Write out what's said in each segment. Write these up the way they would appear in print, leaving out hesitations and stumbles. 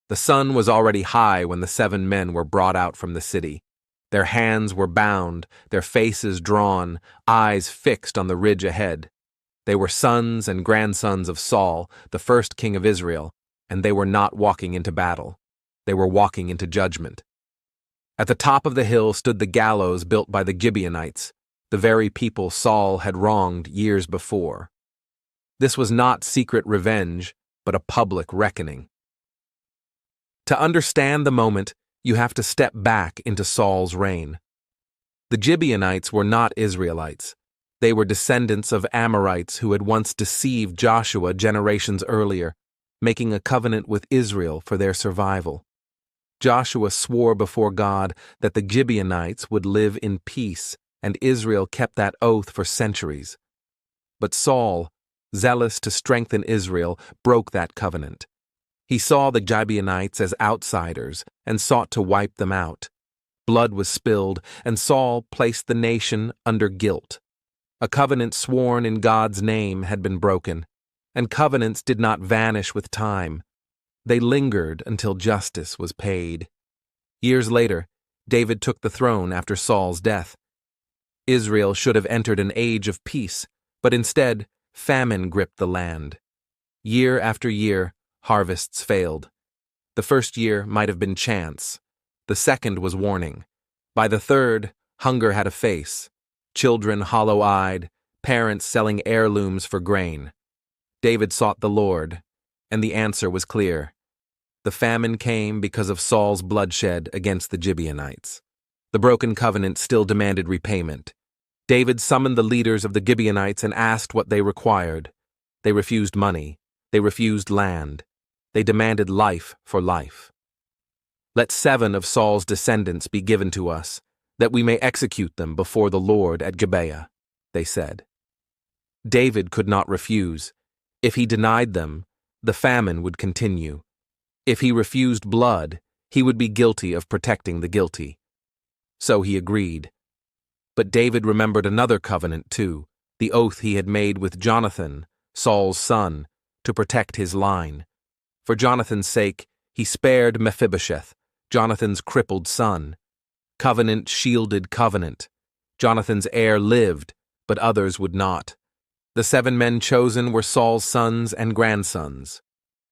The sun was already high when the 7 men were brought out from the city. Their hands were bound, their faces drawn, eyes fixed on the ridge ahead. They were sons and grandsons of Saul, the first king of Israel, and they were not walking into battle. They were walking into judgment. At the top of the hill stood the gallows built by the Gibeonites, the very people Saul had wronged years before. This was not secret revenge, but a public reckoning. To understand the moment, you have to step back into Saul's reign. The Gibeonites were not Israelites. They were descendants of Amorites who had once deceived Joshua generations earlier, making a covenant with Israel for their survival. Joshua swore before God that the Gibeonites would live in peace, and Israel kept that oath for centuries. But Saul, zealous to strengthen Israel, broke that covenant. He saw the Gibeonites as outsiders and sought to wipe them out. Blood was spilled, and Saul placed the nation under guilt. A covenant sworn in God's name had been broken, and covenants did not vanish with time. They lingered until justice was paid. Years later, David took the throne after Saul's death. Israel should have entered an age of peace, but instead, famine gripped the land. Year after year, harvests failed. The first year might have been chance. The second was warning. By the third, hunger had a face. Children hollow-eyed, parents selling heirlooms for grain. David sought the Lord, and the answer was clear. The famine came because of Saul's bloodshed against the Gibeonites. The broken covenant still demanded repayment. David summoned the leaders of the Gibeonites and asked what they required. They refused money. They refused land. They demanded life for life. Let 7 of Saul's descendants be given to us, that we may execute them before the Lord at Gibeah, they said. David could not refuse. If he denied them, the famine would continue. If he refused blood, he would be guilty of protecting the guilty. So he agreed. But David remembered another covenant too, the oath he had made with Jonathan, Saul's son, to protect his line. For Jonathan's sake, he spared Mephibosheth, Jonathan's crippled son. Covenant shielded covenant. Jonathan's heir lived, but others would not. The 7 men chosen were Saul's sons and grandsons.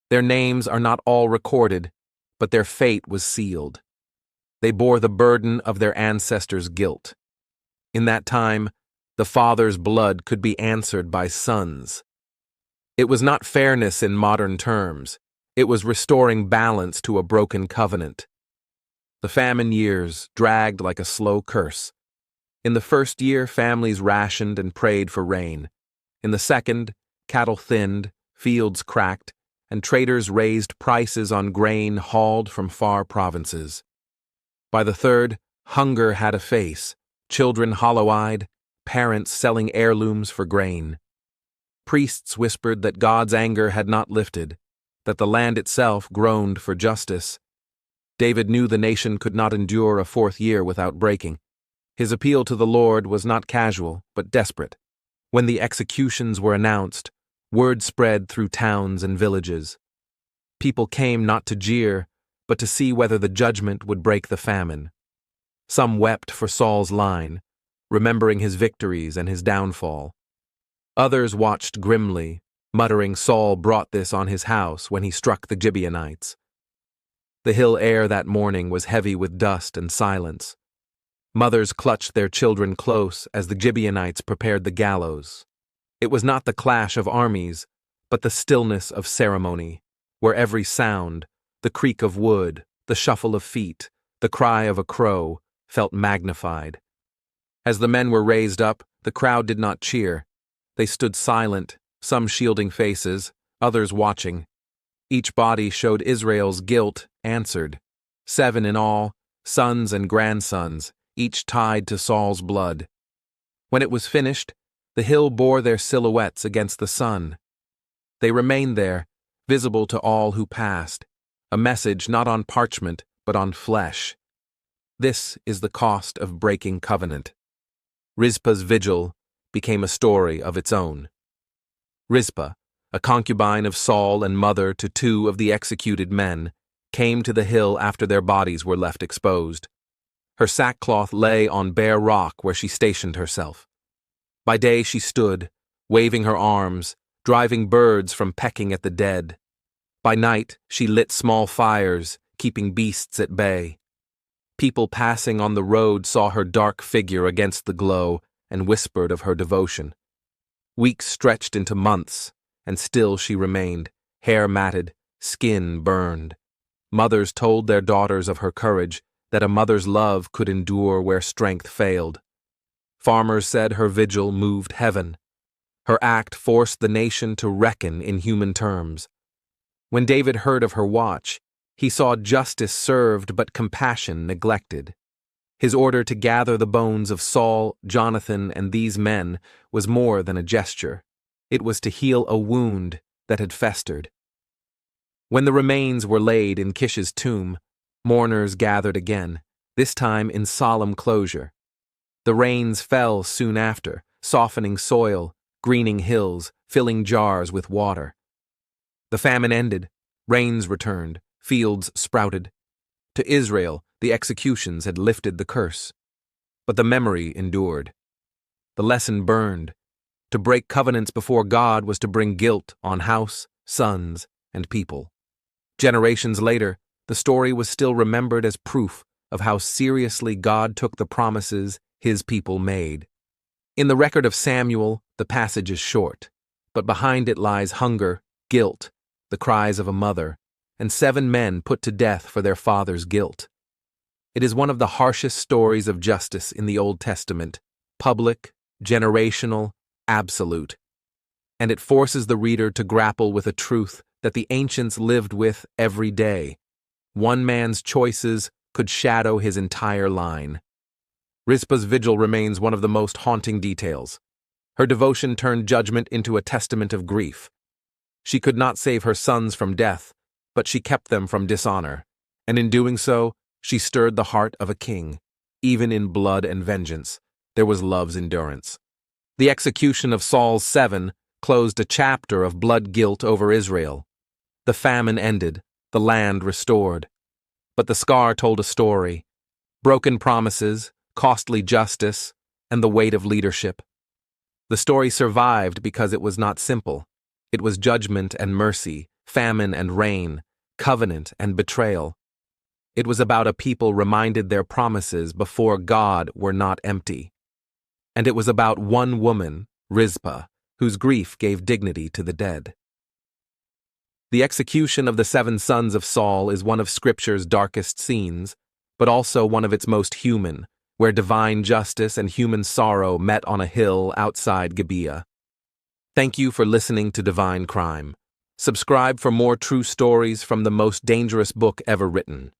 Their names are not all recorded, but their fate was sealed. They bore the burden of their ancestors' guilt. In that time, the father's blood could be answered by sons. It was not fairness in modern terms. It was restoring balance to a broken covenant. The famine years dragged like a slow curse. In the first year, families rationed and prayed for rain. In the second, cattle thinned, fields cracked, and traders raised prices on grain hauled from far provinces. By the third, hunger had a face, children hollow-eyed, parents selling heirlooms for grain. Priests whispered that God's anger had not lifted, that the land itself groaned for justice. David knew the nation could not endure a 4th year without breaking. His appeal to the Lord was not casual, but desperate. When the executions were announced, word spread through towns and villages. People came not to jeer, but to see whether the judgment would break the famine. Some wept for Saul's line, remembering his victories and his downfall. Others watched grimly, muttering Saul brought this on his house when he struck the Gibeonites. The hill air that morning was heavy with dust and silence. Mothers clutched their children close as the Gibeonites prepared the gallows. It was not the clash of armies, but the stillness of ceremony, where every sound, the creak of wood, the shuffle of feet, the cry of a crow, felt magnified. As the men were raised up, the crowd did not cheer. They stood silent, some shielding faces, others watching. Each body showed Israel's guilt answered. 7 in all, sons and grandsons, each tied to Saul's blood. When it was finished, the hill bore their silhouettes against the sun. They remained there, visible to all who passed, a message not on parchment, but on flesh. This is the cost of breaking covenant. Rizpah's vigil became a story of its own. Rizpah, a concubine of Saul and mother to 2 of the executed men, came to the hill after their bodies were left exposed. Her sackcloth lay on bare rock where she stationed herself. By day she stood, waving her arms, driving birds from pecking at the dead. By night she lit small fires, keeping beasts at bay. People passing on the road saw her dark figure against the glow and whispered of her devotion. Weeks stretched into months, and still she remained, hair matted, skin burned. Mothers told their daughters of her courage, that a mother's love could endure where strength failed. Farmers said her vigil moved heaven. Her act forced the nation to reckon in human terms. When David heard of her watch, he saw justice served but compassion neglected. His order to gather the bones of Saul, Jonathan, and these men was more than a gesture. It was to heal a wound that had festered. When the remains were laid in Kish's tomb, mourners gathered again, this time in solemn closure. The rains fell soon after, softening soil, greening hills, filling jars with water. The famine ended, rains returned, fields sprouted. To Israel, the executions had lifted the curse. But the memory endured. The lesson burned. To break covenants before God was to bring guilt on house, sons, and people. Generations later, the story was still remembered as proof of how seriously God took the promises his people made. In the record of Samuel, the passage is short, but behind it lies hunger, guilt, the cries of a mother, and 7 men put to death for their father's guilt. It is one of the harshest stories of justice in the Old Testament, public, generational, absolute. And it forces the reader to grapple with a truth that the ancients lived with every day. One man's choices could shadow his entire line. Rizpah's vigil remains one of the most haunting details. Her devotion turned judgment into a testament of grief. She could not save her sons from death, but she kept them from dishonor, and in doing so, she stirred the heart of a king. Even in blood and vengeance, there was love's endurance. The execution of Saul's 7 closed a chapter of blood guilt over Israel. The famine ended, the land restored. But the scar told a story: broken promises, costly justice, and the weight of leadership. The story survived because it was not simple. It was judgment and mercy, famine and rain, covenant and betrayal. It was about a people reminded their promises before God were not empty. And it was about one woman, Rizpah, whose grief gave dignity to the dead. The execution of the 7 sons of Saul is one of Scripture's darkest scenes, but also one of its most human, where divine justice and human sorrow met on a hill outside Gibeah. Thank you for listening to Divine Crime. Subscribe for more true stories from the most dangerous book ever written.